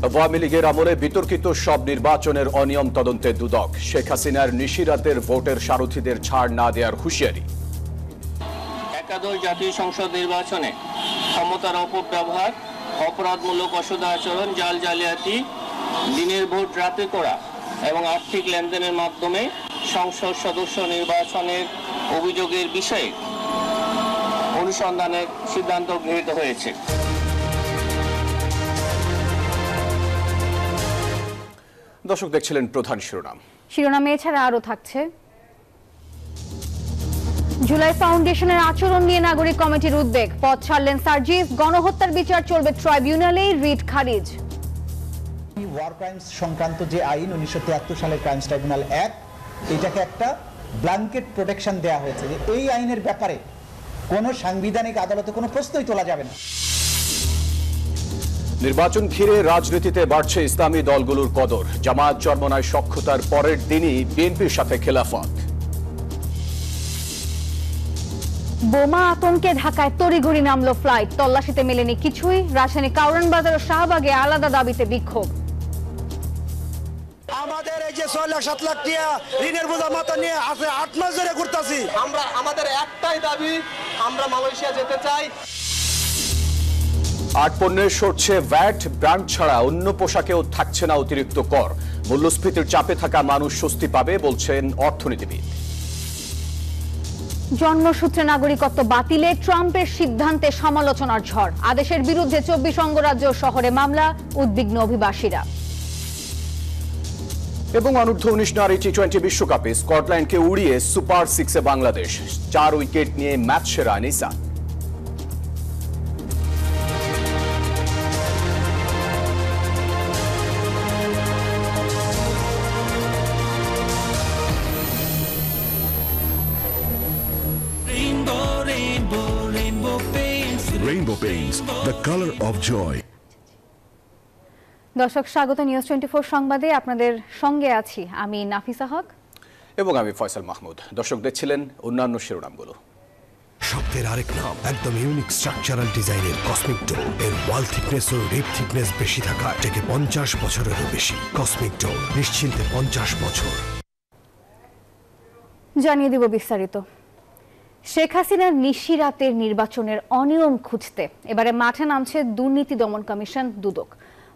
আওয়ামী লীগের আমলে বিতর্কিত সব নির্বাচনের অনিয়ম তদন্তে দুদক। শেখ হাসিনার নিশিরাতের ভোটের সারথীদের ছাড় না দেওয়ার হুঁশিয়ারি। একাদশ জাতীয় সংসদ নির্বাচনে ক্ষমতার অপব্যবহার, অপরাধমূলক অসদাচরণ, জালিয়াতি, দিনের ভোট রাতে করা এবং আর্থিক লেনদেনের মাধ্যমে সংসদ সদস্য নির্বাচনের অভিযোগের বিষয়ে অনুসন্ধানের সিদ্ধান্ত গৃহীত হয়েছে। দর্শক দেখছিলেন প্রধান শিরোনামে এছাড়া আরো থাকছে, জুলাই ফাউন্ডেশনের আচরণ নিয়ে নাগরিক কমিটির উদ্বেগ, পদ ছাড়লেন সার্জিস, গণহত্যার বিচার চলবে ট্রাইব্যুনালেই, রিট খারিজ। ওয়ার ক্রাইমস সংক্রান্ত যে আইন 1973 সালের ক্রাইমস ট্রাইব্যুনাল অ্যাক্ট, এটাকে একটা ব্ল্যাঙ্কেট প্রোটেকশন দেওয়া হয়েছে যে এই আইনের ব্যাপারে কোনো সাংবিধানিক আদালতে কোনো প্রশ্নই তোলা যাবে না। নির্বাচন ঘিরে রাজনীতিতে বাড়ছে ইসলামী দলগুলোর কদর। জামায়াত চরমনায় সখ্যতার পরের দিনই বিএনপির সাথে খেলাফত। বোমা আতঙ্কে ঢাকায় তড়িঘড়ি নামলো ফ্লাইট, তল্লাশিতে মেলেনি কিছুই। রাজধানী কারওয়ান বাজার ও শাহবাগে আলাদা দাবিতে বিক্ষোভ। আমাদের এই যে 6 লাখ 7 লাখ টাকা ঋণের বোঝা মাথা নিয়ে আছে 8 মাস ধরে ঘুরতাছি। আমাদের একটাই দাবি, আমরা মালয়েশিয়া যেতে চাই। আট পণ্যের সরছে ভ্যাট, ব্র্যান্ড ছাড়া অন্য পোশাকেও থাকছে না অতিরিক্ত কর। মূল্যস্ফীতির চাপে থাকা মানুষ স্বস্তি পাবে বলছেন অর্থনীতিবিদ। জন্মসূত্রে নাগরিকত্ব বাতিলে ট্রাম্পের সিদ্ধান্তে সমালোচনার ঝড়। আদেশের বিরুদ্ধে 24 অঙ্গরাজ্য শহরে মামলা, উদ্বিগ্ন অভিবাসীরা। এবং অনূর্ধ্ব 19 নারী টি-20 বিশ্বকাপে স্কটল্যান্ডকে উড়িয়ে সুপার 6-এ বাংলাদেশ। 4 উইকেট নিয়ে ম্যাচ সেরা Anisa. Rainbow Paints, the color of joy. দর্শক স্বাগত নিউজ 24 সংবাদে, আপনাদের সঙ্গে আছি আমি নাফিসা হক এবং আমি ফয়সাল মাহমুদ। দর্শক দেখছিলেন অন্যান্য শিরোনামগুলো। শব্দের আরেক নাম, একদম ইউনিক স্ট্রাকচারাল ডিজাইনের কসমিক ডো। এর ওয়াল থিকনেস ও রিপ থিকনেস বেশি থাকায় থেকে 50 বছরেরও বেশি। কসমিক ডো, নিশ্চিন্তে 50 বছর। জানিয়ে দিব বিস্তারিত। শেখ হাসিনার নিশিরাতের নির্বাচনের অনিয়ম খুঁজতে এবারে মাঠে নামছে দুর্নীতি দমন কমিশন দুদক।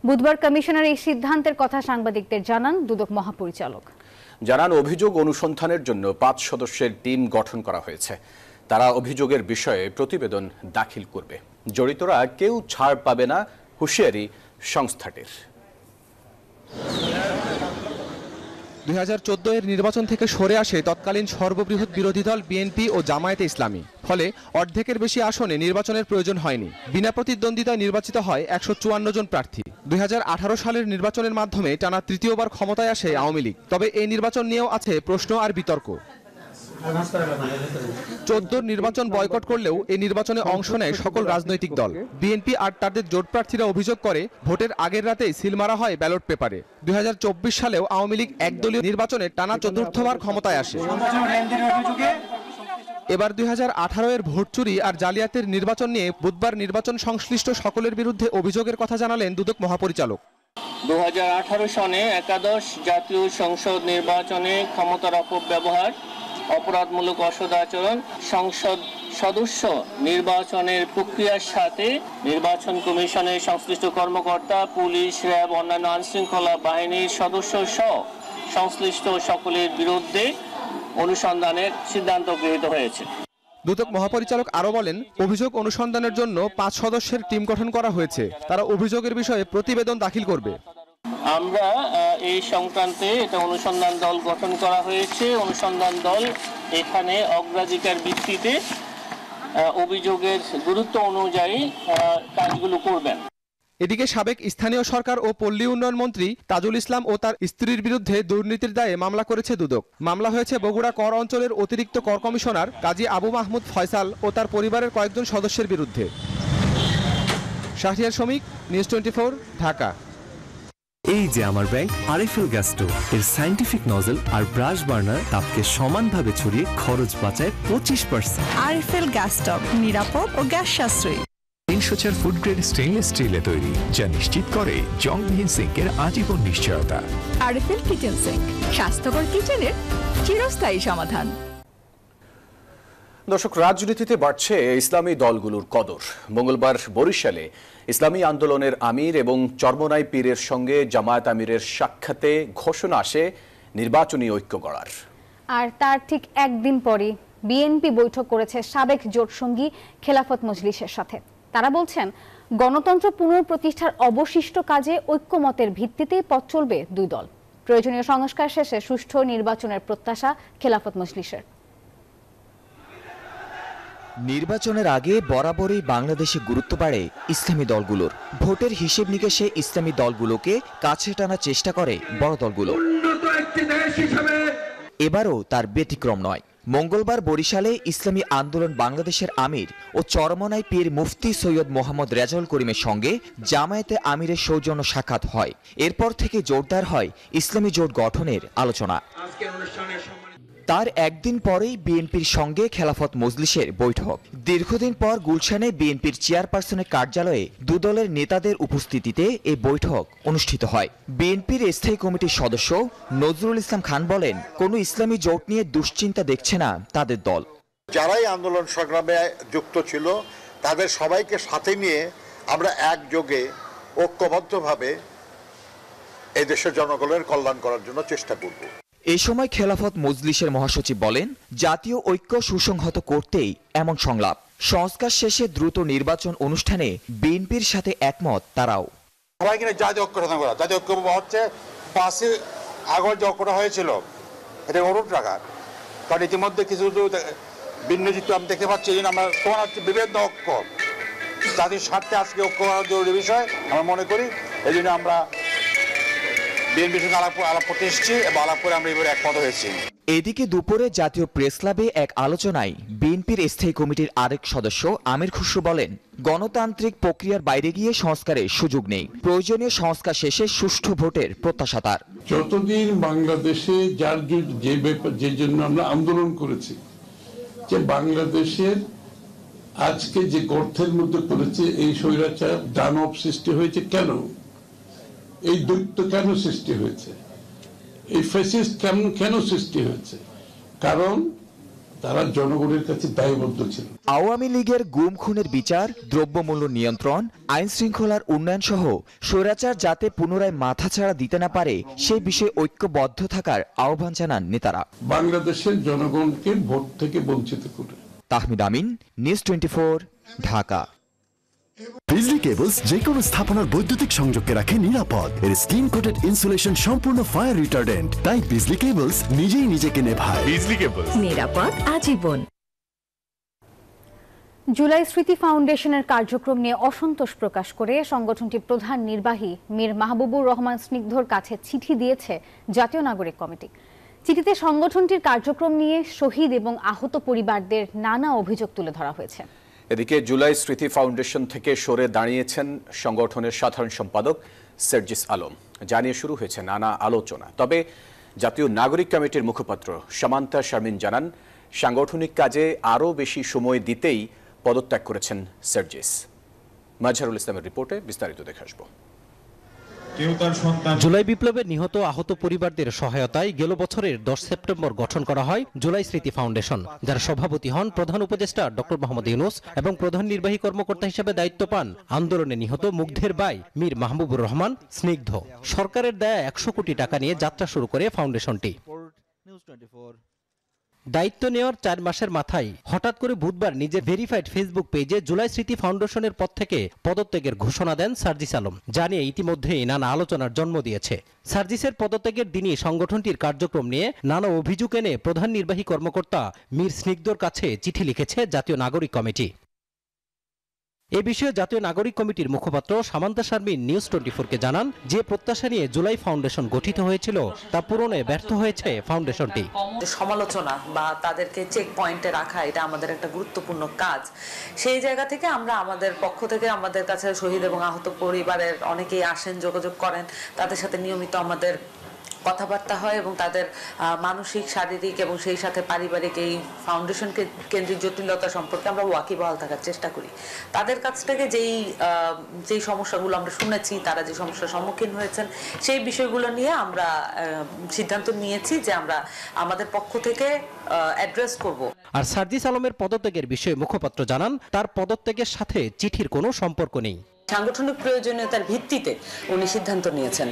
বুধবার কমিশনের এই সিদ্ধান্তের কথা সাংবাদিকদের জানান দুদক মহাপরিচালক। জানান, অভিযোগ অনুসন্ধানের জন্য 5 সদস্যের টিম গঠন করা হয়েছে। তারা অভিযোগের বিষয়ে প্রতিবেদন দাখিল করবে। জড়িতরা কেউ ছাড় পাবে না, হুঁশিয়ারি সংস্থাটির। 2014 এর নির্বাচন থেকে সরে আসে তৎকালীন সর্ববৃহৎ বিরোধী দল বিএনপি ও জামায়াতে ইসলামী। ফলে অর্ধেকের বেশি আসনে নির্বাচনের প্রয়োজন হয়নি। বিনা প্রতিদ্বন্দ্বিতায় নির্বাচিত হয় 154 জন প্রার্থী। 2018 সালের নির্বাচনের মাধ্যমে টানা তৃতীয়বার ক্ষমতায় আসে আওয়ামী লীগ। তবে এই নির্বাচন নিয়েও আছে প্রশ্ন আর বিতর্ক। 14 নির্বাচন বয়কট করলেও এই নির্বাচনে অংশ নেয় সকল রাজনৈতিক দল। বিএনপি আর তাদের জোট প্রার্থীরা অভিযোগ করে, ভোটের আগের রাতেই সিল মারা হয় ব্যালট পেপারে। 2024 সালেও আওয়ামী লীগ একদলীয় নির্বাচনে টানা চতুর্থবার ক্ষমতায় আসে। এবার 2018 এর ভোট চুরি আর জালিয়াতির নির্বাচন নিয়ে বুধবার নির্বাচন সংশ্লিষ্ট সকলের বিরুদ্ধে অভিযোগের কথা জানালেন দুদক মহাপরিচালক। 2018 সনে একাদশ জাতীয় সংসদ নির্বাচনে ক্ষমতার অপব্যবহার, অপরাধমূলক অসদাচরণ, সংসদ সদস্য নির্বাচনের প্রক্রিয়ার সাথে নির্বাচন কমিশনের সংশ্লিষ্ট কর্মকর্তা, পুলিশ, র্যাব, অন্যান্য আইনশৃঙ্খলা বাহিনীর সদস্য সহ সংশ্লিষ্ট সকলের বিরুদ্ধে অনুসন্ধানের সিদ্ধান্ত গৃহীত হয়েছে। দুদক মহাপরিচালক আরো বলেন, অভিযোগ অনুসন্ধানের জন্য 5 সদস্যের টিম গঠন করা হয়েছে। তারা অভিযোগের বিষয়ে প্রতিবেদন দাখিল করবে। আমরা এই সংক্রান্তে এটা অনুসন্ধান দল গঠন করা হয়েছে। অনুসন্ধান দল এখানে অগ্রাধিকার ভিত্তিতে অভিযোগের গুরুত্ব অনুযায়ী কাজগুলো করবেন। এদিকে সাবেক স্থানীয় সরকার ও পল্লী উন্নয়ন মন্ত্রী তাজুল ইসলাম ও তার স্ত্রীর বিরুদ্ধে দুর্নীতির দায়ে মামলা করেছে দুদক। মামলা হয়েছে বগুড়া কর অঞ্চলের অতিরিক্ত কর কমিশনার কাজী আবু মাহমুদ ফয়সাল ও তার পরিবারের কয়েকজন সদস্যের বিরুদ্ধে। শাহরিয়ার শমিক, নিউজ 24, ঢাকা। এই যে আমার ব্যাংক আরএফএল গ্যাস স্টোভ, এর সায়েন্টিফিক নজল আর ব্রাশ বার্নার তাপকে সমানভাবে ছড়িয়ে খরচ বাঁচায় 25%। আরএফএল গ্যাস স্টোভ নিরাপদ ও গ্যাস সাশ্রয়ী। এসোচার ফুড গ্রেড স্টেইনলেস স্টিলে তৈরি, যা নিশ্চিত করে জংবিহীন সিঙ্কের আজীবন নিশ্চয়তা। আরএফএল কিচেন সিঙ্ক, স্বাস্থ্যকর কিচেনের চিরস্থায়ী সমাধান। দর্শক, রাজনীতিতে বাড়ছে ইসলামী দলগুলোর কদর। মঙ্গলবার বরিশালে ইসলামী আন্দোলনের আমির এবং চরমোনাই পীরের সঙ্গে জামায়াত আমিরের সাক্ষাতে ঘোষণা আসে নির্বাচনী ঐক্য গড়ার। আর তার ঠিক একদিন পরই বিএনপি বৈঠক করেছে সাবেক জোটসঙ্গী খেলাফত মজলিসের সাথে। তারা বলছেন, গণতন্ত্র পুনঃপ্রতিষ্ঠার অবশিষ্ট কাজে ঐক্যমতের ভিত্তিতেই পথ চলবে দুই দল। প্রয়োজনীয় সংস্কার শেষে সুষ্ঠু নির্বাচনের প্রত্যাশা খেলাফত মজলিসের। নির্বাচনের আগে বরাবরই বাংলাদেশে গুরুত্ব বাড়ে ইসলামী দলগুলোর। ভোটের হিসেব নিকেশে ইসলামী দলগুলোকে কাছে টানার চেষ্টা করে বড় দলগুলো। এবারও তার ব্যতিক্রম নয়। মঙ্গলবার বরিশালে ইসলামী আন্দোলন বাংলাদেশের আমির ও চরমোনাই পীর মুফতি সৈয়দ মোহাম্মদ রেজাউল করিমের সঙ্গে জামায়াতে আমিরের সৌজন্য সাক্ষাৎ হয়। এরপর থেকে জোরদার হয় ইসলামী জোট গঠনের আলোচনা। তার একদিন পরেই বিএনপির সঙ্গে খেলাফত মজলিসের বৈঠক। দীর্ঘদিন পর গুলশানে বিএনপির চেয়ারপারসনের কার্যালয়ে দুদলের নেতাদের উপস্থিতিতে এই বৈঠক অনুষ্ঠিত হয়। বিএনপির স্থায়ী কমিটির সদস্য নজরুল ইসলাম খান বলেন, কোনো ইসলামী জোট নিয়ে দুশ্চিন্তা দেখছে না তাদের দল। যারাই আন্দোলন সংগ্রামে যুক্ত ছিল তাদের সবাইকে সাথে নিয়ে আমরা একযোগে ঐক্যবদ্ধভাবে এই দেশের জনগণের কল্যাণ করার জন্য চেষ্টা করব। এই সময় খেলাফত মজলিসের মহাসচিব বলেন, জাতীয় ঐক্য সুসংহত করতেই এমন সংলাপ। সংস্কার শেষে দ্রুত নির্বাচন অনুষ্ঠানে বিএনপির সাথে একমত তারাও। সবাই কিনা জাতীয় ঐক্য সাধন করা, জাতীয় ঐক্য হচ্ছে 5 আগস্ট যে ঐক্যটা হয়েছিল এটা অটুট রাখার। কারণ ইতিমধ্যে কিছু ভিন্ন চিত্র আমি দেখতে পাচ্ছি। এই জন্য আমরা তোমার হচ্ছে বিভিন্ন ঐক্য, জাতির স্বার্থে আজকে ঐক্য করার জরুরি বিষয় আমরা মনে করি। এই জন্য আমরা বিএনপির সঙ্গে আলাপ করতে এসেছি এবং আলাপ করে আমরা এবারে একমত হয়েছি। এদিকে দুপুরে জাতীয় প্রেস ক্লাবে এক আলোচনায় বিএনপির স্থায়ী কমিটির আরেক সদস্য আমির খুসরু বলেন, গণতান্ত্রিক প্রক্রিয়ার বাইরে গিয়ে সংস্কারের সুযোগ নেই। প্রয়োজনীয় সংস্কার শেষে সুষ্ঠু ভোটের প্রত্যাশা তার। যতদিন বাংলাদেশে যে জন্য আমরা আন্দোলন করেছি, যে বাংলাদেশের আজকে যে গর্তের মধ্যে পড়েছে, এই স্বৈরাচার দানব সৃষ্টি হয়েছে কেন, এই দৈত্য কেন সৃষ্টি হয়েছে, এই ফ্যাসিস্ট কেন সৃষ্টি হয়েছে? কারণ তারা জনগণের কাছে দায়বদ্ধ ছিল। আওয়ামী লীগের গুম খুনের বিচার, দ্রব্যমূল্য নিয়ন্ত্রণ, আইন শৃঙ্খলার উন্নয়ন সহ স্বৈরাচার যাতে পুনরায় মাথাছাড়া দিতে না পারে সেই বিষয়ে ঐক্যবদ্ধ থাকার আহ্বান জানান নেতারা। বাংলাদেশের জনগণকে ভোট থেকে বঞ্চিত করে। তাহমিদ আমিন, নিউজ 24, ঢাকা। বিজলি কেবলস যে কোনো স্থাপনার বৈদ্যুতিক সংযোগকে রাখে নিরাপদ। এর স্ক্রিন কোটেড ইনসুলেশন সম্পূর্ণ ফায়ার রিটার্ডেন্ট, তাই বিজলি কেবলস নিজেই নিজেকে নেভায়। বিজলি কেবলস, নিরাপদ আজীবন। জুলাই স্মৃতি ফাউন্ডেশনের কার্যক্রম নিয়ে অসন্তোষ প্রকাশ করে সংগঠনটির প্রধান নির্বাহী মীর মাহবুবুর রহমান স্নিগ্ধর কাছে চিঠি দিয়েছে জাতীয় নাগরিক কমিটি। চিঠিতে সংগঠনটির কার্যক্রম নিয়ে শহীদ এবং আহত পরিবারদের নানা অভিযোগ তুলে ধরা হয়েছে। এদিকে জুলাই স্মৃতি ফাউন্ডেশন থেকে সরে দাঁড়িয়েছেন সংগঠনের সাধারণ সম্পাদক সার্জিস আলম। জানিয়ে শুরু হয়েছে নানা আলোচনা। তবে জাতীয় নাগরিক কমিটির মুখপাত্র সামান্তা শারমিন জানান, সাংগঠনিক কাজে আরও বেশি সময় দিতেই পদত্যাগ করেছেন সার্জিস। মাজহারুল ইসলামের রিপোর্টে বিস্তারিত দেখে আসব। জুলাই বিপ্লবে নিহত আহত পরিবারদের সহায়তায় গেল বছরের 10 সেপ্টেম্বর গঠন করা হয় জুলাই স্মৃতি ফাউন্ডেশন, যার সভাপতি হন প্রধান উপদেষ্টা ডক্টর মোহাম্মদ ইউনূস এবং প্রধান নির্বাহী কর্মকর্তা হিসেবে দায়িত্ব পান আন্দোলনে নিহত মুগ্ধের ভাই মীর মাহবুবুর রহমান স্নিগ্ধ। সরকারের দেয়া 100 কোটি টাকা নিয়ে যাত্রা শুরু করে ফাউন্ডেশনটি। দায়িত্ব নেওয়ার 4 মাসের মাথায় হঠাৎ করে বুধবার নিজের ভেরিফাইড ফেসবুক পেজে জুলাই স্মৃতি ফাউন্ডেশনের পদ থেকে পদত্যাগের ঘোষণা দেন সার্জিস আলম। জানিয়ে ইতিমধ্যেই নানা আলোচনার জন্ম দিয়েছে। সার্জিসের পদত্যাগের দিনই সংগঠনটির কার্যক্রম নিয়ে নানা অভিযোগ এনে প্রধান নির্বাহী কর্মকর্তা মীর স্নিগ্ধর কাছে চিঠি লিখেছে জাতীয় নাগরিক কমিটি। এ বিষয়ে জাতীয় নাগরিক কমিটির মুখপাত্র সামান্তা শারমিন নিউজ 24-কে জানান, যে প্রত্যাশা নিয়ে জুলাই ফাউন্ডেশন গঠিত হয়েছিল তা পূরণে ব্যর্থ হয়েছে ফাউন্ডেশনটি। সমালোচনা বা তাদেরকে চেক পয়েন্টে রাখা এটা আমাদের একটা গুরুত্বপূর্ণ কাজ। সেই জায়গা থেকে আমরা আমাদের পক্ষ থেকে আমাদের কাছে শহীদ এবং আহত পরিবারের অনেকেই আসেন, যোগাযোগ করেন, তাদের সাথে নিয়মিত আমাদের কথাবার্তা হয় এবং তাদের মানসিক, শারীরিক এবং সেই সাথে পারিবারিক এই ফাউন্ডেশন কেন্দ্রিক জটিলতা সম্পর্কে আমরা ওয়াকিবহাল থাকার চেষ্টা করি। তাদের কাছ থেকে যেই সমস্যাগুলো আমরা শুনেছি, তারা যে সমস্যার সম্মুখীন হয়েছেন, সেই বিষয়গুলো নিয়ে আমরা সিদ্ধান্ত নিয়েছি যে আমরা আমাদের পক্ষ থেকে অ্যাড্রেস করব। আর সার্জিস আলমের পদত্যাগের বিষয়ে মুখপাত্র জানান, তার পদত্যাগের সাথে চিঠির কোনো সম্পর্ক নেই। সাংগঠনিক প্রয়োজনীয়তার ভিত্তিতে উনি সিদ্ধান্ত নিয়েছেন,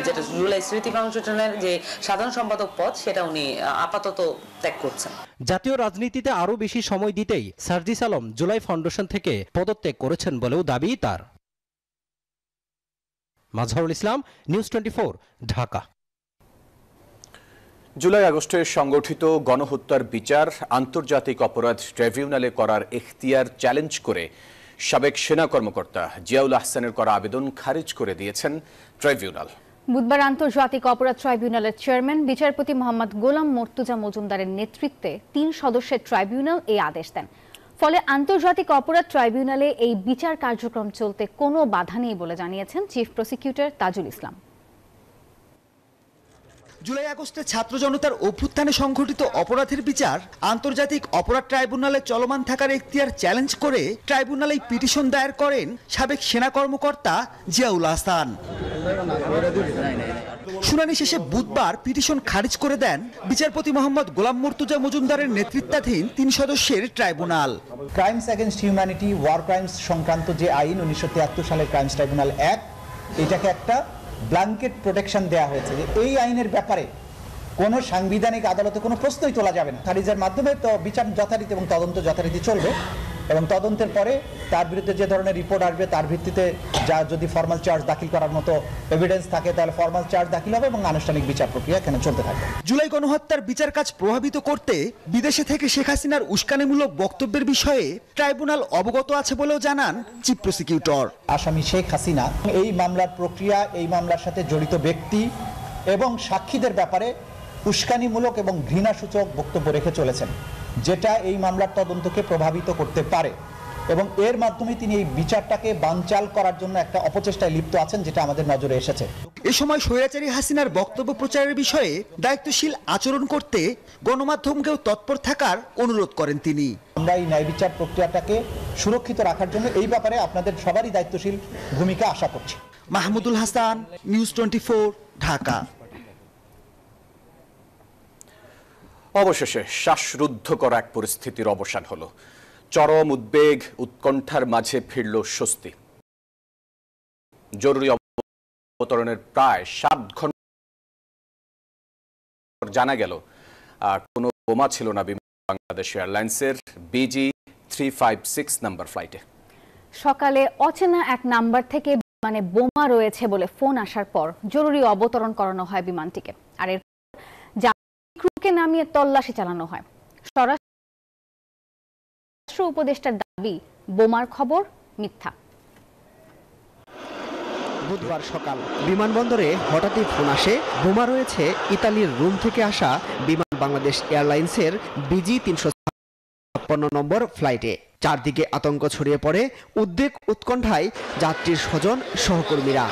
যেটা জুলাই স্মৃতি ফাউন্ডেশনের যে সাধারণ সম্পাদক পদ সেটা উনি আপাতত ত্যাগ করছেন। জাতীয় রাজনীতিতে আরো বেশি সময় দিতেই সার্জিস আলম জুলাই ফাউন্ডেশন থেকে পদত্যাগ করেছেন বলেও দাবি তার। মাজহারুল ইসলাম, নিউজ 24, ঢাকা। জুলাই আগস্টে সংগঠিত গণহত্যার বিচার আন্তর্জাতিক অপরাধ ট্রাইব্যুনালে করার এখতিয়ার চ্যালেঞ্জ করে সাবেক সেনা কর্মকর্তা জিয়াউল আহসানের করা আবেদন খারিজ করে দিয়েছেন ট্রাইব্যুনাল। বুধবার আন্তর্জাতিক অপরাধ ট্রাইব্যুনালের চেয়ারম্যান বিচারপতি মোহাম্মদ গোলাম মর্তুজা মজুমদারের নেতৃত্বে 3 সদস্যের ট্রাইব্যুনাল এই আদেশ দেন। ফলে আন্তর্জাতিক অপরাধ ট্রাইব্যুনালে এই বিচার কার্যক্রম চলতে কোনো বাধা নেই বলে জানিয়েছেন চিফ প্রসিকিউটর তাজুল ইসলাম। জুলাই আগস্টে ছাত্র জনতার অভ্যুত্থানে সংঘটিত অপরাধের বিচার আন্তর্জাতিক অপরাধ ট্রাইব্যুনালে চলমান থাকার এখতিয়ার চ্যালেঞ্জ করে ট্রাইব্যুনালে পিটিশন দায়ের করেন সাবেক সেনা কর্মকর্তা জিয়াউল আহসান। শুনানি শেষে বুধবার পিটিশন খারিজ করে দেন বিচারপতি মোহাম্মদ গোলাম মর্তুজা মজুমদারের নেতৃত্বাধীন 3 সদস্যের tribunal. Crimes against humanity, war crimes সংক্রান্ত যে আইন 1973 সালের ক্রাইমস ট্রাইব্যুনাল অ্যাক্ট, এটাকে একটা ব্ল্যাঙ্কেট প্রোটেকশন দেওয়া হয়েছে যে এই আইনের ব্যাপারে কোনো সাংবিধানিক আদালতে কোনো প্রশ্নই তোলা যাবে না। খারিজের মাধ্যমে তো বিচার যথারীতি এবং তদন্ত যথারীতি চলবে এবং তদন্তের পরে তার বিরুদ্ধে যে ধরনের রিপোর্ট আসবে তার ভিত্তিতে যা যদি ফর্মাল চার্জ দাখিল করার মতো এভিডেন্স থাকে তাহলে ফর্মাল চার্জ দাখিল হবে এবং আনুষ্ঠানিক বিচার প্রক্রিয়া এখানে চলতে থাকবে। জুলাই গণহত্যার বিচার কাজ প্রভাবিত করতে বিদেশে থেকে শেখ হাসিনার উস্কানিমূলক বক্তব্যের বিষয়ে ট্রাইব্যুনাল অবগত আছে বলেও জানান চিফ প্রসিকিউটর। আসামি শেখ হাসিনা এই মামলার প্রক্রিয়া, এই মামলার সাথে জড়িত ব্যক্তি এবং সাক্ষীদের ব্যাপারে উস্কানিমূলক এবং ঘৃণাসূচক বক্তব্য রেখে চলেছেন, যেটা এই মামলার তদন্তকে প্রভাবিত করতে পারে এবং এর মাধ্যমে তিনি এই বিচারটাকে বানচাল করার জন্য একটা অপচেষ্টায় লিপ্ত আছেন, যেটা আমাদের নজরে এসেছে। এ সময় স্বৈরাচারী হাসিনার বক্তব্য প্রচারের বিষয়ে দায়িত্বশীল আচরণ করতে গণমাধ্যমকেও তৎপর থাকার অনুরোধ করেন তিনি। আমরা এই ন্যায় বিচার প্রক্রিয়াটাকে সুরক্ষিত রাখার জন্য এই ব্যাপারে আপনাদের সবারই দায়িত্বশীল ভূমিকা আশা করছি। মাহমুদুল হাসান, নিউজ 24, ঢাকা। অবশেষে শ্বাসরুদ্ধ করা এক পরিস্থিতির অবসান হলো। চরম উদ্বেগ, উৎকণ্ঠার মাঝে ফিরল স্বস্তি। জরুরি অবতরণের প্রায় 7 ঘন্টা জানা গেল কোনো বোমা ছিল না বাংলাদেশ এয়ারলাইন্সের BG356 নাম্বার ফ্লাইটে। সকালে অচেনা এক নাম্বার থেকে বিমানে বোমা রয়েছে বলে ফোন আসার পর জরুরি অবতরণ করানো হয় বিমানটিকে, আর এর ক্রুকে নামিয়ে তল্লাশি চালানো হয়। স্বরাষ্ট্র উপদেষ্টার দাবি, বোমার খবর মিথ্যা। বুধবার সকাল বিমানবন্দরে হঠাৎই ফোন আসে, বোমা রয়েছে ইতালির রোম থেকে আসা বিমান বাংলাদেশ এয়ারলাইন্সের BG356 নম্বর ফ্লাইটে। চারদিকে আতঙ্ক ছড়িয়ে পড়ে, উদ্বেগ উৎকণ্ঠায় যাত্রীর স্বজন, সহকর্মীরা।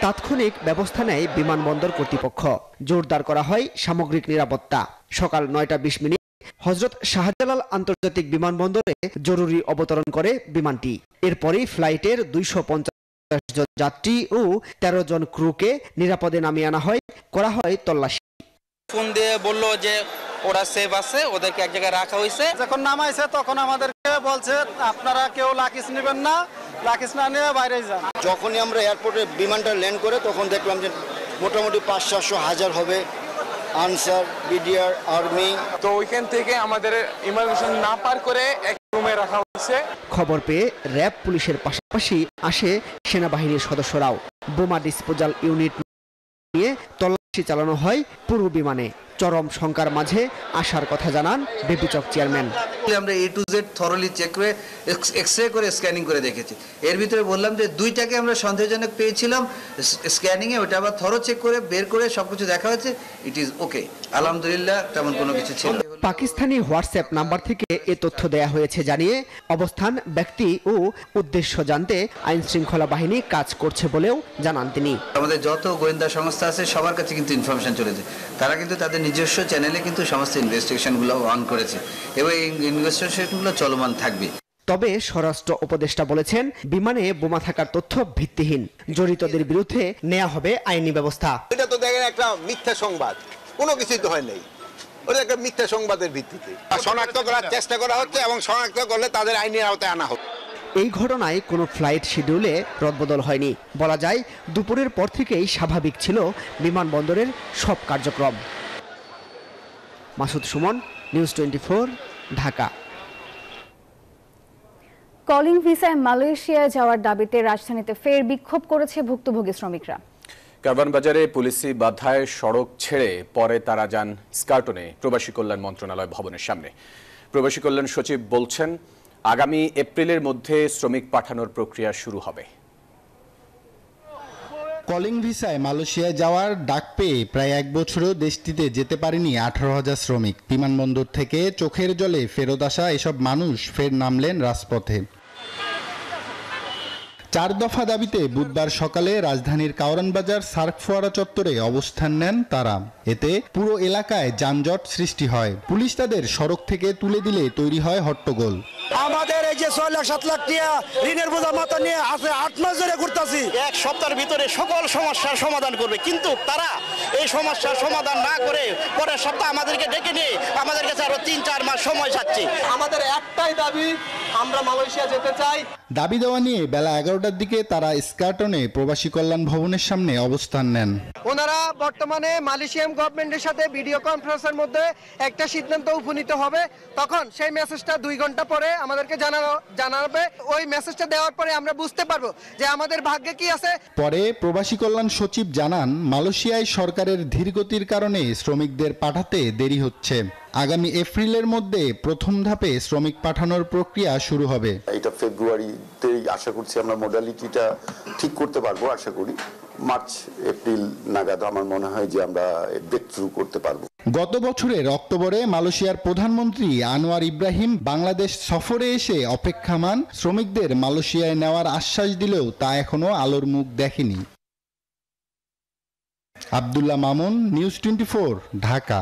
তাৎক্ষণিক ব্যবস্থা নেয় বিমানবন্দর কর্তৃপক্ষ। জোরদার করা হয় সামগ্রিক নিরাপত্তা। সকাল 9টা 20 হযরত শাহজালাল আন্তর্জাতিক বিমানবন্দরে জরুরি অবতরণ করে বিমানটি। এরপরই ফ্লাইটের 250 জন যাত্রী ও 13 জন ক্রুকে নিরাপদে নামিয়ে আনা হয়, করা হয় তল্লাশি। ফোন দিয়ে বললো যে ওরা সেফ আছে, ওদেরকে এক জায়গায় রাখা হয়েছে। যখন নামাইছে তখন আমাদেরকে বলছে আপনারা কেউ লাকিস নেবেন না, লাকিস না নিয়ে বাইরে যান। যখনই আমরা এয়ারপোর্টে বিমানটা ল্যান্ড করে তখন দেখলাম যে মোটামুটি 500-700 হবে আনসার, বিডিআর, আর্মি। তো ওইখান থেকে আমাদের ইমিগ্রেশন না পার করে এক রুমে রাখা হয়েছে। খবর পেয়ে র্যাব, পুলিশের পাশাপাশি আসে সেনাবাহিনীর সদস্যরাও। বোমা ডিসপোজাল ইউনিট নিয়ে তল্লাশি চালানো হয় পুরো বিমানে। চরম শঙ্কার মাঝে আসার কথা জানান বেপিচক চেয়ারম্যান। আমরা A to Z thoroughly check করে এক্সরে করে স্ক্যানিং করে দেখেছি। এর ভিতরে বললাম যে 2টাকে আমরা সন্দেহজনক পেয়েছিলাম স্ক্যানিংয়ে, ওটা আবার থরো চেক করে বের করে সবকিছু দেখা হচ্ছে, ইট ইজ ওকে, আলহামদুলিল্লাহ তেমন কোনো কিছু ছিল না। পাকিস্তানি হোয়াটসঅ্যাপ নাম্বার থেকে এ তথ্য দেয়া হয়েছে জানিয়ে অবস্থান, ব্যক্তি ও উদ্দেশ্য জানতে আইন শৃঙ্খলা বাহিনী কাজ করছে বলেও জানান তিনি। আমাদের যত গোয়েন্দা সংস্থা আছে সবার কাছে কিন্তু ইনফরমেশন চলে যায়, তারা কিন্তু তাদের নিজস্ব চ্যানেলে কিন্তু সমস্ত ইনভেস্টিগেশনগুলো অন করেছে এবং এই ইনভেস্টিগেশনগুলো চলমান থাকবে। তবে স্বরাষ্ট্র উপদেষ্টা বলেছেন, বিমানে বোমা থাকার তথ্য ভিত্তিহীন, জড়িতদের বিরুদ্ধে নেওয়া হবে আইনি ব্যবস্থা। এটা তো দেখেন একটা মিথ্যা সংবাদ, কোনো কিছুই তো হয় নাই, ওটা একটা মিথ্যা সংবাদের ভিত্তিতে শনাক্ত করার চেষ্টা করা হচ্ছে এবং শনাক্ত করলে তাদের আইনের আওতায় আনা হবে। এই ঘটনায় কোনো ফ্লাইট শিডিউলে রদবদল হয়নি। বলা যায় দুপুরের পর থেকেই স্বাভাবিক ছিল বিমানবন্দরের সব কার্যক্রম। মাসুদ সুমন, নিউজ 24, ঢাকা। কলিং ভিসায় মালয়েশিয়ায় যাওয়ার দাবিতে রাজধানীতে ফের বিক্ষোভ করেছে ভুক্তভোগী শ্রমিকরা। কারওয়ান বাজারে পুলিশি বাধায় সড়ক ছেড়ে পরে তারা যান স্কার্টনে প্রবাসী কল্যাণ মন্ত্রণালয় ভবনের সামনে। প্রবাসী কল্যাণ সচিব বলছেন, আগামী এপ্রিলের মধ্যে শ্রমিক পাঠানোর প্রক্রিয়া শুরু হবে। কলিং ভিসায় মালয়েশিয়ায় যাওয়ার ডাক পেয়ে প্রায় 1 বছরেও দেশটিতে যেতে পারেনি 18,000 শ্রমিক। বিমানবন্দর থেকে চোখের জলে ফেরত আসা এসব মানুষ ফের নামলেন রাজপথে। 4 দফা দাবিতে বুধবার সকালে রাজধানীর কারওয়ান বাজার সার্ক ফোয়ারা চত্বরে অবস্থান নেন তারা। এতে পুরো এলাকায় যানজট সৃষ্টি হয়। পুলিশ তাদের সড়ক থেকে তুলে দিলে তৈরি হয় হট্টগোল। আমাদের এই যে 6 লাখ 7 লাখ টাকা ঋণের বোঝা মাথা নিয়ে আছে 8 মাস ধরে ঘুরতাছি। 1 সপ্তাহের ভিতরে সকল সমস্যার সমাধান করবে, কিন্তু তারা এই সমস্যার সমাধান না করে পরের সপ্তাহ আমাদেরকে ডেকে নিয়ে আমাদের কাছে আরো 3-4 মাস সময় চাচ্ছে। আমাদের একটাই দাবি, আমরা মালয়েশিয়া যেতে চাই। দাবি দেওয়া নিয়ে বেলা 11টার দিকে তারা স্কার্টনে প্রবাসী কল্যাণ ভবনের সামনে অবস্থান নেন। ওনারা বর্তমানে মালয়েশিয়ান গভর্নমেন্টের সাথে ভিডিও কনফারেন্সের মধ্যে একটা সিদ্ধান্ত উপনীত হবে, তখন সেই মেসেজটা 2 ঘন্টা পরে আমাদেরকে জানাবে। ওই মেসেজটা দেওয়ার পরে আমরা বুঝতে পারবো যে আমাদের ভাগ্যে কি আছে। পরে প্রবাসী কল্যাণ সচিব জানান, মালয়েশিয়ায় সরকারের ধীরগতির কারণে শ্রমিকদের পাঠাতে দেরি হচ্ছে। আগামী এপ্রিলের মধ্যে প্রথম ধাপে শ্রমিক পাঠানোর প্রক্রিয়া শুরু হবে। এটা ফেব্রুয়ারিতেই আশা করছি আমরা মডালিটিটা ঠিক করতে পারবো। আশা করি মার্চ এপ্রিল নাগাদ আমার মনে হয় যে আমরা ব্রেক থ্রু করতে পারবো। গত বছরের অক্টোবরে মালয়েশিয়ার প্রধানমন্ত্রী আনোয়ার ইব্রাহিম বাংলাদেশ সফরে এসে অপেক্ষামান শ্রমিকদের মালয়েশিয়ায় নেওয়ার আশ্বাস দিলেও তা এখনো আলোর মুখ দেখেনি। আব্দুল্লাহ মামুন, নিউজ 24, ঢাকা।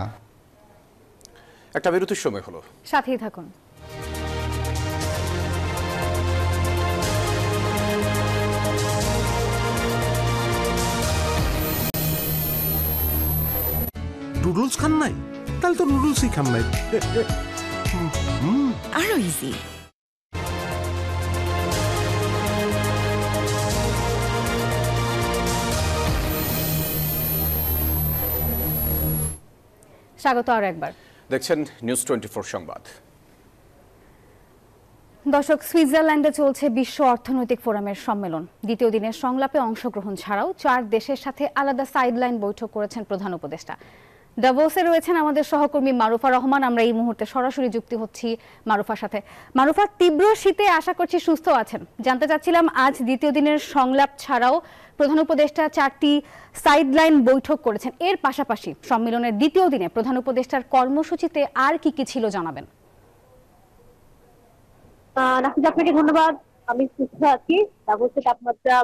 একটা বিরতির সময় হলো, সাথেই থাকুন। নুডলস খান নাই? তাহলে তো নুডলসই খান নাই। আরো ইজি। স্বাগত আরো একবার। দেখছেন নিউজ 24 সংবাদ। দর্শক, সুইজারল্যান্ডে চলছে বিশ্ব অর্থনৈতিক ফোরামের সম্মেলন। দ্বিতীয় দিনের সংলাপে অংশগ্রহণ ছাড়াও 4 দেশের সাথে আলাদা সাইডলাইন বৈঠক করেছেন প্রধান উপদেষ্টা। ডাভোসে রয়েছেন আমাদের সহকর্মী মারুফা রহমান। আমরা এই মুহূর্তে সরাসরি যুক্তি হচ্ছি মারুফার সাথে। মারুফা, তীব্র শীতে আশা করছি সুস্থ আছেন। জানতে চাচ্ছিলাম, আজ দ্বিতীয় দিনের সংলাপ ছাড়াও প্রধান উপদেষ্টা 4টি সাইডলাইন বৈঠক করেছেন। এর পাশাপাশি সম্মেলনের দ্বিতীয় দিনে প্রধান উপদেষ্টার কর্মসূচিতে আর কি কি ছিল জানাবেন। নাফিজ, আপনাকে ধন্যবাদ। আমি সুস্থ আছি। ডাভোসের তাপমাত্রা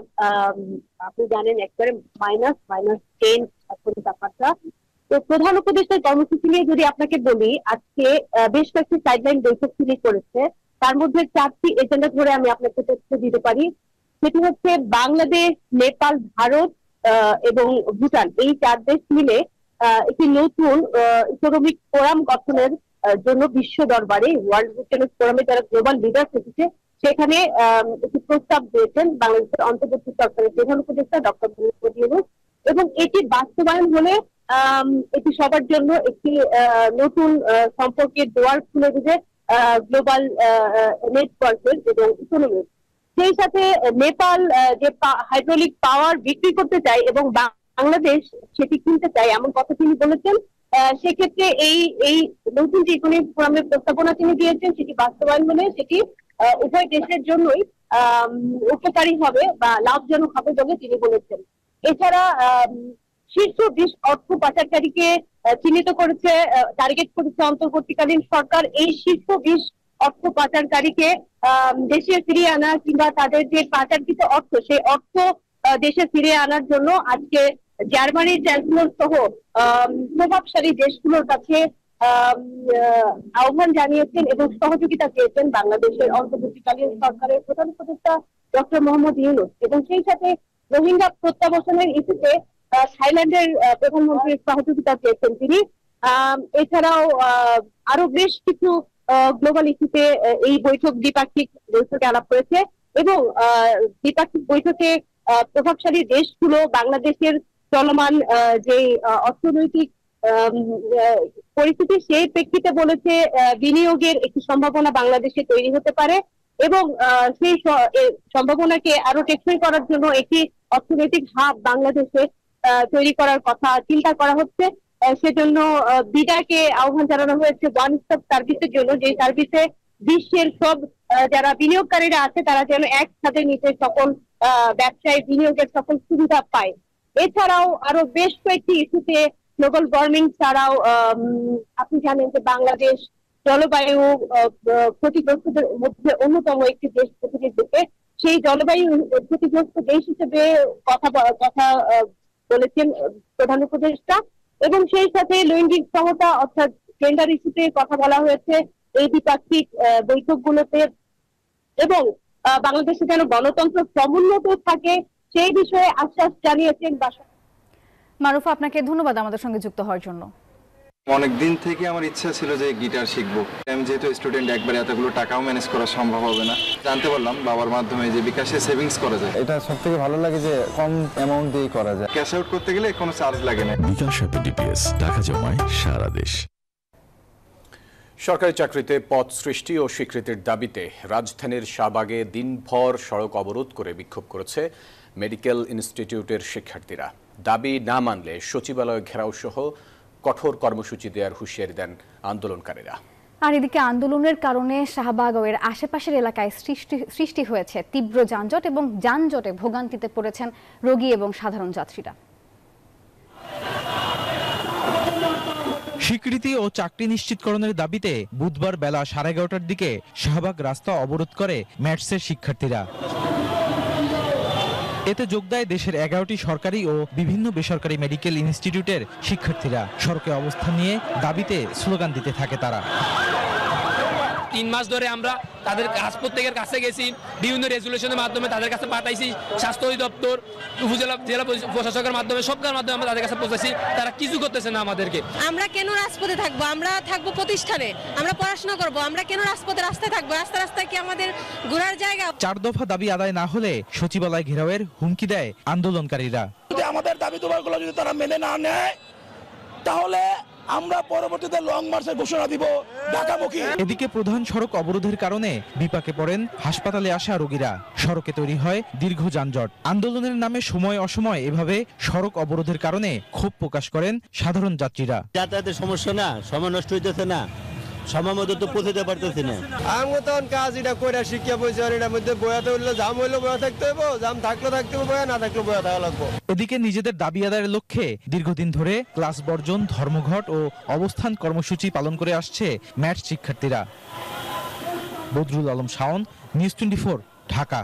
আপনি জানেন একবারে -10 এখন তাপমাত্রা। তো প্রধান উপদেষ্টার কর্মসূচি নিয়ে যদি আপনাকে বলি, আজকে বেশ কয়েকটি সাইডলাইন বৈঠক তিনি করেছে। তার মধ্যে 4টি এজেন্ডা ধরে আমি আপনাকে তথ্য দিতে পারি। সেটি হচ্ছে বাংলাদেশ, নেপাল, ভারত এবং ভুটান, এই 4 দেশ মিলে একটি নতুন ইকোনমিক ফোরাম গঠনের জন্য বিশ্ব দরবারে ওয়ার্ল্ড ইকোনমিক ফোরামে যারা গ্লোবাল লিডার এসেছে সেখানে একটি প্রস্তাব দিয়েছেন বাংলাদেশের অন্তর্বর্তী সরকারের প্রধান উপদেষ্টা ডক্টর মোহাম্মদ ইউনূস, এবং এটি বাস্তবায়ন হলে এটি সবার জন্য একটি নতুন সম্পর্কের দুয়ার খুলে দেবে গ্লোবাল নেটওয়ার্কের এবং ইকোনমির। সেই সাথে নেপাল যে হাইড্রোলিক পাওয়ার বিক্রি করতে চায় এবং বাংলাদেশ সেটি কিনতে চায় এমন কথা তিনি বলেছেন। সেক্ষেত্রে এই নতুন যে ইকোনমিক ফোরামের প্রস্তাবনা তিনি দিয়েছেন সেটি বাস্তবায়ন হলে সেটি উভয় দেশের জন্যই উপকারী হবে বা লাভজনক হবে বলে তিনি বলেছেন। এছাড়া শীর্ষ 20 অর্থ পাচারকারীকে চিহ্নিত করেছে, টার্গেট করেছে অন্তর্বর্তীকালীন সরকার। এই শীর্ষ 20 অর্থ পাচারকারীকে দেশে ফিরিয়ে আনা কিংবা তাদের যে পাচারকৃত অর্থ সেই অর্থ দেশে ফিরিয়ে আনার জন্য আজকে জার্মানির চ্যান্সেলর সহ প্রভাবশালী দেশগুলোর কাছে আহ্বান জানিয়েছেন এবং সহযোগিতা চেয়েছেন বাংলাদেশের অন্তর্বর্তীকালীন সরকারের প্রধান উপদেষ্টা ডক্টর মোহাম্মদ ইউনূস। এবং সেই সাথে রোহিঙ্গা প্রত্যাবাসনের ইস্যুতে থাইল্যান্ডের প্রধানমন্ত্রীর সহযোগিতা চেয়েছেন তিনি। এছাড়াও আরো বেশ কিছু গ্লোবাল ইস্যুতে এই বৈঠক দ্বিপাক্ষিক বৈঠকে আলাপ করেছে এবং দ্বিপাক্ষিক বৈঠকে প্রভাবশালী দেশগুলো বাংলাদেশের চলমান যে অর্থনৈতিক পরিস্থিতি সেই প্রেক্ষিতে বলেছে বিনিয়োগের একটি সম্ভাবনা বাংলাদেশে তৈরি হতে পারে এবং সেই সম্ভাবনাকে আরো টেকসই করার জন্য একটি অর্থনৈতিক হাব বাংলাদেশে তৈরি করার কথা চিন্তা করা হচ্ছে। সেজন্য বিডাকে আহ্বান জানানো হয়েছে ওয়ান স্টপ সার্ভিসের জন্য, যে সার্ভিসে বিশ্বের সব যারা বিনিয়োগকারীরা আছে তারা যেন একসাথে নিতে সকল ব্যবসায় বিনিয়োগের সকল সুবিধা পায়। এছাড়াও আরো বেশ কয়েকটি ইস্যুতে গ্লোবাল ওয়ার্মিং ছাড়াও আপনি জানেন যে বাংলাদেশ জলবায়ু ক্ষতিগ্রস্তদের মধ্যে অন্যতম একটি দেশ পৃথিবীর দিকে, সেই জলবায়ু ক্ষতিগ্রস্ত দেশ হিসেবে কথা বলেছেন প্রধান উপদেষ্টা। এবং সেই সাথে লৈঙ্গিক সমতা অর্থাৎ জেন্ডার ইস্যুতে কথা বলা হয়েছে এই দ্বিপাক্ষিক বৈঠকগুলোতে এবং বাংলাদেশে যেন গণতন্ত্র সমুন্নত থাকে সেই বিষয়ে আশ্বাস জানিয়েছেন। মারুফা, আপনাকে ধন্যবাদ আমাদের সঙ্গে যুক্ত হওয়ার জন্য। অনেক দিন থেকে আমার ইচ্ছা ছিল যে গিটার শিখবো। আমি যেহেতু স্টুডেন্ট, একবারে এতগুলো টাকাও ম্যানেজ করা সম্ভব হবে না। জানতে পারলাম বাবার মাধ্যমে যে বিকাশে সেভিংস করা যায়। এটা সবথেকে ভালো লাগে যে কম অ্যামাউন্ট দিয়ে করা যায়। ক্যাশ আউট করতে গেলে কোনো চার্জ লাগে না। বিকাশ অ্যাপে ডিপিএস টাকা জমায় সারা দেশ। সরকারি চাকরিতে পদ সৃষ্টি ও স্বীকৃতির দাবিতে রাজধানীর শাহবাগে দিনভর সড়ক অবরোধ করে বিক্ষোভ করেছে মেডিকেল ইনস্টিটিউটের শিক্ষার্থীরা। দাবি না মানলে সচিবালয় ঘেরাও সহ কঠোর কর্মসূচি দেওয়ার হুঁশিয়ারি দেন আন্দোলনকারীরা। আর এদিকে আন্দোলনের কারণে শাহবাগ ও এর আশেপাশের এলাকায় সৃষ্টি হয়েছে তীব্র যানজট এবং যানজটে ভোগান্তিতে পড়েছেন রোগী এবং সাধারণ যাত্রীরা। স্বীকৃতি ও চাকরি নিশ্চিতকরণের দাবিতে বুধবার বেলা 11:30টার দিকে শাহবাগ রাস্তা অবরোধ করে ম্যাটসের শিক্ষার্থীরা। এতে যোগ দেয় দেশের 11টি সরকারি ও বিভিন্ন বেসরকারি মেডিকেল ইনস্টিটিউটের শিক্ষার্থীরা। সড়কে অবস্থান নিয়ে দাবিতে স্লোগান দিতে থাকে তারা। 3 মাস ধরে আমরা তাদের প্রত্যেকের কাছে গেছি, বিভিন্ন রেজুলেশনের মাধ্যমে তাদের কাছে পাঠাইছি, স্বাস্থ্য অধিদপ্তর, উপজেলা জেলা প্রশাসকের মাধ্যমে সবকার মাধ্যমে আমরা তাদের কাছে পৌঁছাইছি। তারা কিছু করতেছে না আমাদেরকে। আমরা কেন রাজপথে থাকবো? আমরা থাকবো প্রতিষ্ঠানে, আমরা পড়াশোনা করব। আমরা কেন রাস্তায় থাকবো? রাস্তায় কি আমাদের ঘোরার জায়গা? 4 দফা দাবি আদায় না হলে সচিবালয় ঘেরাওয়ের হুমকি দেয় আন্দোলনকারীরা। যদি আমাদের দাবি দাবাগুলো যদি তারা মেনে না নেয় তাহলে আমরা পরবর্তীতে লং মার্চের ঘোষণা দিব ঢাকামুখী। এদিকে প্রধান সড়ক অবরোধের কারণে বিপাকে পড়েন হাসপাতালে আসা রোগীরা। সড়কে তৈরি হয় দীর্ঘ যানজট। আন্দোলনের নামে সময় অসময় এভাবে সড়ক অবরোধের কারণে ক্ষোভ প্রকাশ করেন সাধারণ যাত্রীরা। যাতায়াতের সমস্যা না, সময় নষ্ট হইতেছে না, সময় মতো তো পৌঁছতে পারতেছি না। আমি তখন কাজ এটা করে শিখিয়া বসে আর এটার মধ্যে বয়াতে হইলে জাম হইলে বয়া থাকতে হইব, জাম থাকলে থাকতে হবে, বয়া না থাকলে বয়া থাকা লাগবো। এদিকে নিজেদের দাবি আদায়ের লক্ষ্যে দীর্ঘদিন ধরে ক্লাস বর্জন, ধর্মঘট ও অবস্থান কর্মসূচি পালন করে আসছে ম্যাট শিক্ষার্থীরা। বদরুল আলম শাওন, নিউজ 24, ঢাকা।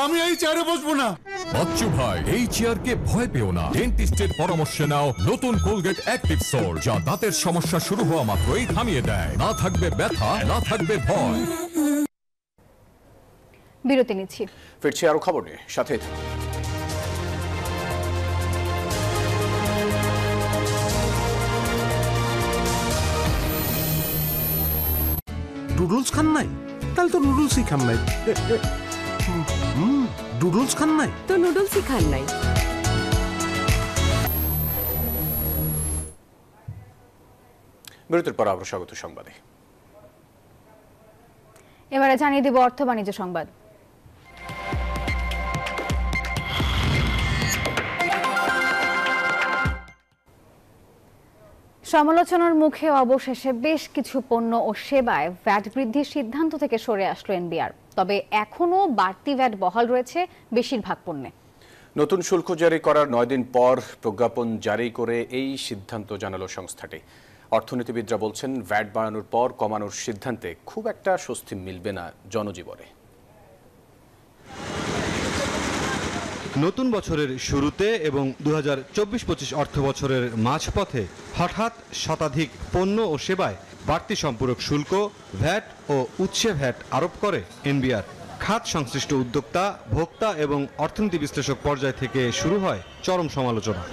আমি এই চেয়ারে বসবো না। বাচ্চু ভাই, এই চেয়ারকে ভয় পেও না। ডেন্টিস্টের পরামর্শে নাও নতুন কোলগেট অ্যাক্টিভ সোল, যা দাঁতের সমস্যা শুরু হওয়া মাত্রই থামিয়ে দেয়। না থাকবে ব্যথা, না থাকবে ভয়। বিরতি নিচ্ছি, ফিরছি আরো খবর নিয়ে, সাথে থাকুন। নুডলস খান নাই? তাহলে তো নুডলসই খান নাই। নুডলস খান নাই তো নুডলসই খান নাই। বিরতির পর আবার স্বাগত সংবাদে। এবারে জানিয়ে দেব অর্থ বাণিজ্য সংবাদ। সমালোচনার মুখে অবশেষে বেশ কিছু পণ্য ও সেবায় ভ্যাট বৃদ্ধির সিদ্ধান্ত থেকে সরে আসলো এনবিআর। তবে এখনও বাড়তি ভ্যাট বহাল রয়েছে বেশিরভাগ পণ্যে। নতুন শুল্ক জারি করার 9 দিন পর প্রজ্ঞাপন জারি করে এই সিদ্ধান্ত জানালো সংস্থাটি। অর্থনীতিবিদরা বলছেন, ভ্যাট বাড়ানোর পর কমানোর সিদ্ধান্তে খুব একটা স্বস্তি মিলবে না জনজীবনে। নতুন বছরের শুরুতে এবং 2024-25 অর্থ বছরের মাঝপথে হঠাৎ শতাধিক পণ্য ও সেবায় বাড়তি সম্পূরক শুল্ক, ভ্যাট ও উৎসে ভ্যাট আরোপ করে এনবিআর। খাত সংশ্লিষ্ট উদ্যোক্তা, ভোক্তা এবং অর্থনীতি বিশ্লেষক পর্যায় থেকে শুরু হয় চরম সমালোচনা।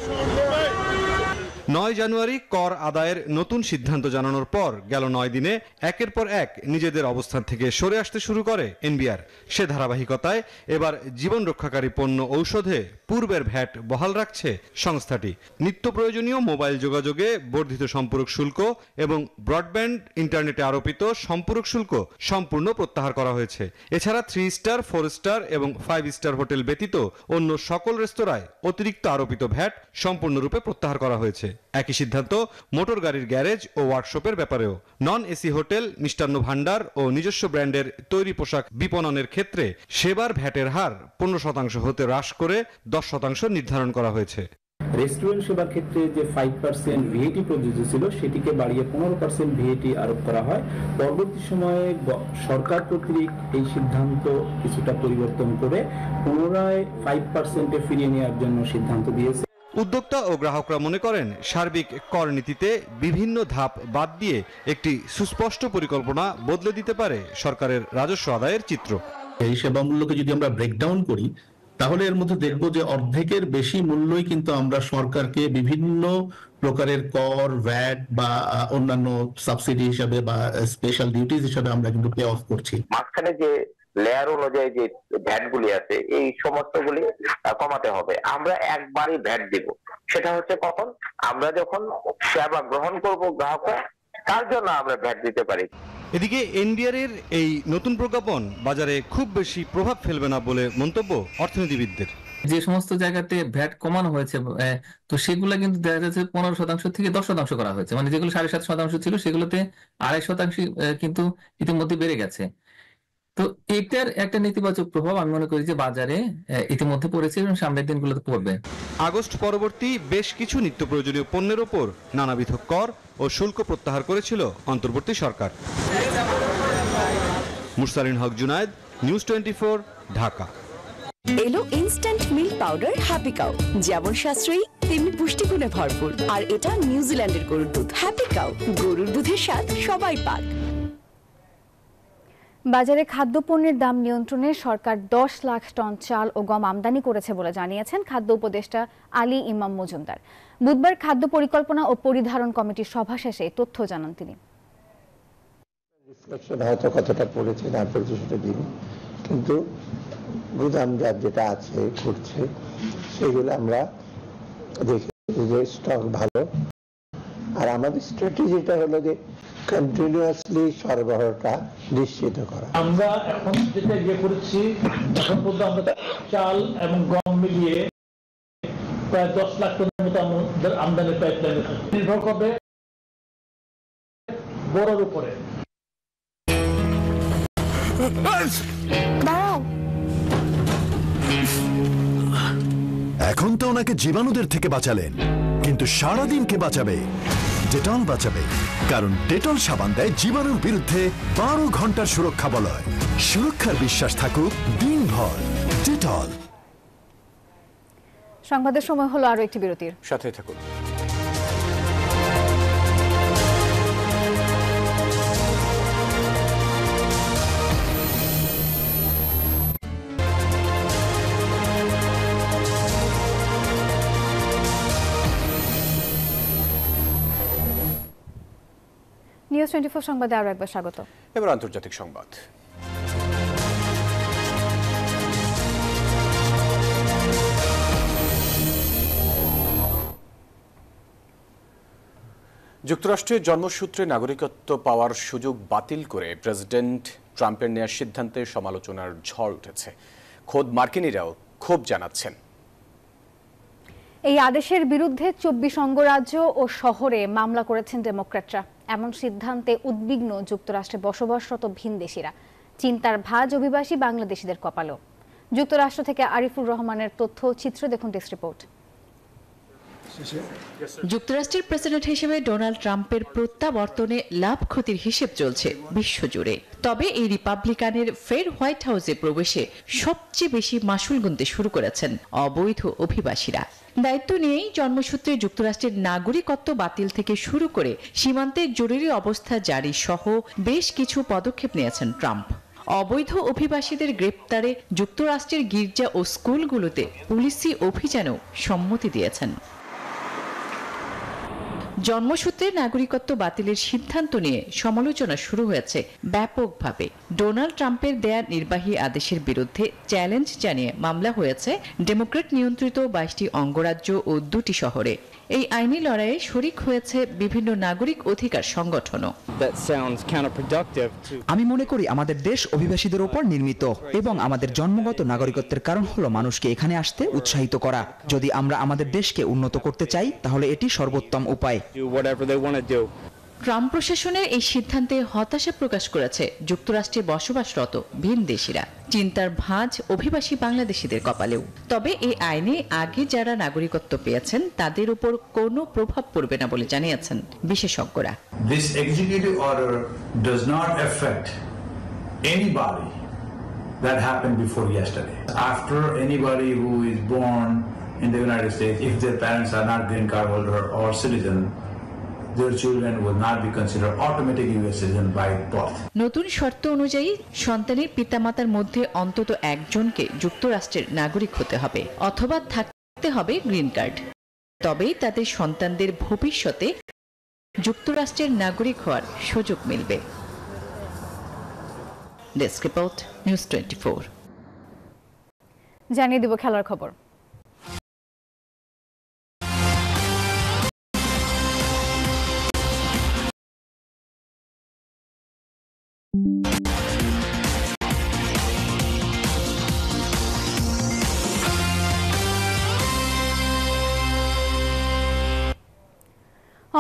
9 জানুয়ারি কর আদায়ের নতুন সিদ্ধান্ত জানানোর পর গেল 9 দিনে একের পর এক নিজেদের অবস্থান থেকে সরে আসতে শুরু করে এনবিআর। সে ধারাবাহিকতায় এবার জীবন রক্ষাকারী পণ্য ঔষধে পূর্বের ভ্যাট বহাল রাখছে সংস্থাটি। নিত্য প্রয়োজনীয় মোবাইল যোগাযোগে বর্ধিত সম্পূরক শুল্ক এবং ব্রডব্যান্ড ইন্টারনেটে আরোপিত সম্পূরক শুল্ক সম্পূর্ণ প্রত্যাহার করা হয়েছে। এছাড়া 3 স্টার, 4 স্টার এবং 5 স্টার হোটেল ব্যতীত অন্য সকল রেস্তোরাঁয় অতিরিক্ত আরোপিত ভ্যাট সম্পূর্ণরূপে প্রত্যাহার করা হয়েছে। একই সিদ্ধান্ত মোটর গাড়ির গ্যারেজ ও ওয়ার্কশপের ব্যাপারেও। Non AC hotel, Mishtanna Bhandar ও নিজস্ব ব্র্যান্ডের তৈরি পোশাক বিপণনের ক্ষেত্রে সেবার ভ্যাটের হার 15% হতে হ্রাস করে 10% নির্ধারণ করা হয়েছে। রেস্টুরেন্ট সেবার ক্ষেত্রে যে 5% ভিএটি প্রযোজ্য ছিল সেটিকে বাড়িয়ে 15% ভিএটি আরোপ করা হয়। পরবর্তী সময়ে সরকার কর্তৃক এই সিদ্ধান্ত কিছুটা পরিবর্তন করে পুনরায় 5%-এ ফিরিয়ে নেওয়ার জন্য সিদ্ধান্ত দিয়েছে। উদ্যোক্তা ও গ্রাহকরা মনে করেন, সার্বিক কর নীতিতে বিভিন্ন ধাপ বাদ দিয়ে একটি সুস্পষ্ট পরিকল্পনা বদলে দিতে পারে সরকারের রাজস্ব আদায়ের চিত্র। এই সেবা মূল্যকে যদি আমরা ব্রেকডাউন করি তাহলে এর মধ্যে দেখব যে অর্ধেকের বেশি মূল্যই কিন্তু আমরা সরকারকে বিভিন্ন প্রকারের কর, ভ্যাট বা অন্যান্য সাবসিডি হিসাবে বা স্পেশাল ডিউটিজ হিসাবে আমরা কিন্তু পে অফ করছি। মাঝখানে যে লেয়ার অনুযায়ী যে ভ্যাট গুলি আছে এই সমস্তগুলি কমাতে হবে। আমরা একবারই ভ্যাট দিব, সেটা হচ্ছে কখন আমরা যখন সেবা গ্রহণ করব গ্রাহকরা, তার জন্য আমরা ভ্যাট দিতে পারি। এদিকে এনবিআর এর এই নতুন প্রজ্ঞাপন বাজারে খুব বেশি প্রভাব ফেলবে না বলে মন্তব্য অর্থনীতিবিদদের। যে সমস্ত জায়গাতে ভ্যাট কমানো হয়েছে তো সেগুলো কিন্তু দেখা যাচ্ছে 15% থেকে 10% করা হয়েছে। মানে যেগুলো 7.5% ছিল সেগুলোতে 2.5% কিন্তু ইতিমধ্যে বেড়ে গেছে। তো এটার একটা নেতিবাচক প্রভাব আমি মনে করি যে বাজারে ইতিমধ্যে পড়েছে এবং সামনের দিনগুলোতে পড়বে। আগস্ট পরবর্তী বেশ কিছু নিত্য প্রয়োজনীয় পণ্যের ওপর নানাবিধ কর ও শুল্ক প্রত্যাহার করেছিল অন্তর্বর্তী সরকার। মুরসালিন হক জুনায়েদ, নিউজ 24, ঢাকা। এলো instant milk powder happy cow, যেমন সাশ্রয়ী তেমনি পুষ্টিগুণে ভরপুর। আর এটা নিউজিল্যান্ডের গরুর দুধ। হ্যাপি কাউ, গরুর দুধের স্বাদ সবাই পাক। বাজারে খাদ্যপণ্যের দাম নিয়ন্ত্রণে সরকার 10 লাখ টন চাল ও গম আমদানি করেছে বলে জানিয়েছেন খাদ্য উপদেষ্টা আলী ইমাম মজুমদার। বুধবার খাদ্য পরিকল্পনা ও পরিধারণ কমিটির সভা শেষে তথ্য জানান তিনি। হয়তো কতটা পড়েছে না পড়েছে সেটা দিন, কিন্তু গুদামজাত যেটা আছে করছে সেগুলো আমরা দেখি যে স্টক ভালো। আর আমাদের স্ট্র্যাটেজিটা হলো যে কন্টিনিউয়াসলি সরবরাহটা নিশ্চিত করা। আমরা এখন যেটা ইয়ে করেছি, এখন পর্যন্ত আমরা চাল এবং গম মিলিয়ে প্রায় 10 লাখ টনের মতো আমাদের আমদানির পাইপলাইন নির্ভর করবে বড়র উপরে। এখন তো ওনাকে জীবাণুদের থেকে বাঁচালেন, কিন্তু সারাদিন কে বাঁচাবে? ডেটল বাঁচাবে, কারণ ডেটল সাবান দেয় জীবাণুর বিরুদ্ধে 12 ঘন্টার সুরক্ষা বলয়। সুরক্ষার বিশ্বাস থাকুক দিনভর। ডেটল। সংবাদের সময় হলো আরো একটি বিরতির, সাথে থাকুন। নিউজ 24 সংবাদে আরো একবার স্বাগত। এবার আন্তর্জাতিক সংবাদ। যুক্তরাষ্ট্রে জন্মসূত্রে নাগরিকত্ব পাওয়ার সুযোগ বাতিল করে প্রেসিডেন্ট ট্রাম্পের নেওয়ার সিদ্ধান্তে সমালোচনার ঝড় উঠেছে। খোদ মার্কিনিরাও ক্ষোভ জানাচ্ছেন। এই আদেশের বিরুদ্ধে 24 অঙ্গরাজ্য ও শহরে মামলা করেছেন ডেমোক্র্যাটরা। এমন সিদ্ধান্তে উদ্বিগ্ন যুক্তরাষ্ট্রে বসবাসরত ভিনদেশিরা। চিন্তার ভাঁজ অভিবাসী বাংলাদেশিদের কপালেও। যুক্তরাষ্ট্র থেকে আরিফুর রহমানের তথ্য চিত্র দেখুন ডেস্ক রিপোর্ট। যুক্তরাষ্ট্রের প্রেসিডেন্ট হিসেবে ডোনাল্ড ট্রাম্পের প্রত্যাবর্তনে লাভ ক্ষতির হিসেব চলছে বিশ্বজুড়ে। তবে এই রিপাবলিকানের ফের হোয়াইট হাউসে প্রবেশে সবচেয়ে বেশি মাসুল গুনতে শুরু করেছেন অবৈধ অভিবাসীরা। দায়িত্ব নিয়েই জন্মসূত্রে যুক্তরাষ্ট্রের নাগরিকত্ব বাতিল থেকে শুরু করে সীমান্তে জরুরি অবস্থা জারি সহ বেশ কিছু পদক্ষেপ নিয়েছেন ট্রাম্প। অবৈধ অভিবাসীদের গ্রেপ্তারে যুক্তরাষ্ট্রের গির্জা ও স্কুলগুলোতে পুলিশি অভিযানেও সম্মতি দিয়েছেন। জন্মসূত্রে নাগরিকত্ব বাতিলের সিদ্ধান্ত নিয়ে সমালোচনা শুরু হয়েছে ব্যাপকভাবে। ডোনাল্ড ট্রাম্পের দেয়া নির্বাহী আদেশের বিরুদ্ধে চ্যালেঞ্জ জানিয়ে মামলা হয়েছে ডেমোক্র্যাট নিয়ন্ত্রিত 22টি অঙ্গরাজ্য ও 2টি শহরে। এই আইনি লড়াইয়ে শরিক হয়েছে বিভিন্ন নাগরিক অধিকার সংগঠনও। আমি মনে করি আমাদের দেশ অভিবাসীদের উপর নির্মিত এবং আমাদের জন্মগত নাগরিকত্বের কারণ হলো মানুষকে এখানে আসতে উৎসাহিত করা। যদি আমরা আমাদের দেশকে উন্নত করতে চাই তাহলে এটি সর্বোত্তম উপায়। ট্রাম্প প্রশাসনের এই সিদ্ধান্তে হতাশা প্রকাশ করেছে যুক্তরাষ্ট্রে বসবাসরত ভিনদেশীরা। চিন্তার ভাঁজ অভিবাসী বাংলাদেশিদের কপালেও। তবে এই আইনে আগে যারা নাগরিকত্ব পেয়েছেন তাদের উপর কোনো প্রভাব পড়বে না বলে জানিয়েছেন বিশেষজ্ঞরা। This executive order does not affect anybody that happened before yesterday. After anybody who is born in the United States, if their parents are not green card holder or citizen, their children will not be considered automatic US citizen by birth. নতুন শর্ত অনুযায়ী সন্তানের পিতামাতার মধ্যে অন্তত একজনকে যুক্তরাষ্ট্রের নাগরিক হতে হবে অথবা থাকতে হবে গ্রিন কার্ড। তবেই তাদের সন্তানদের ভবিষ্যতে যুক্তরাষ্ট্রের নাগরিক হওয়ার সুযোগ মিলবে। Desk report, news 24। জানিয়ে দিব খেলার খবর।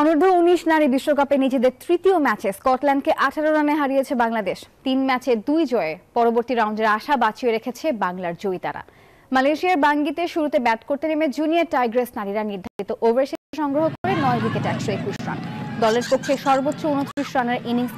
অনূর্ধ্ব 19 নারী বিশ্বকাপে নিজেদের তৃতীয় ম্যাচে স্কটল্যান্ডকে 18 রানে হারিয়েছে বাংলাদেশ। 3 ম্যাচে 2 জয়ে পরবর্তী রাউন্ডের আশা বাঁচিয়ে রেখেছে বাংলার জয়িতারা। মালয়েশিয়ার বাঙ্গিতে শুরুতে ব্যাট করতে নেমে জুনিয়র টাইগ্রেস নারীরা নির্ধারিত ওভার শেষে সংগ্রহ করে 9 উইকেটে 121 রান। দলের পক্ষে সর্বোচ্চ 29 রানের ইনিংস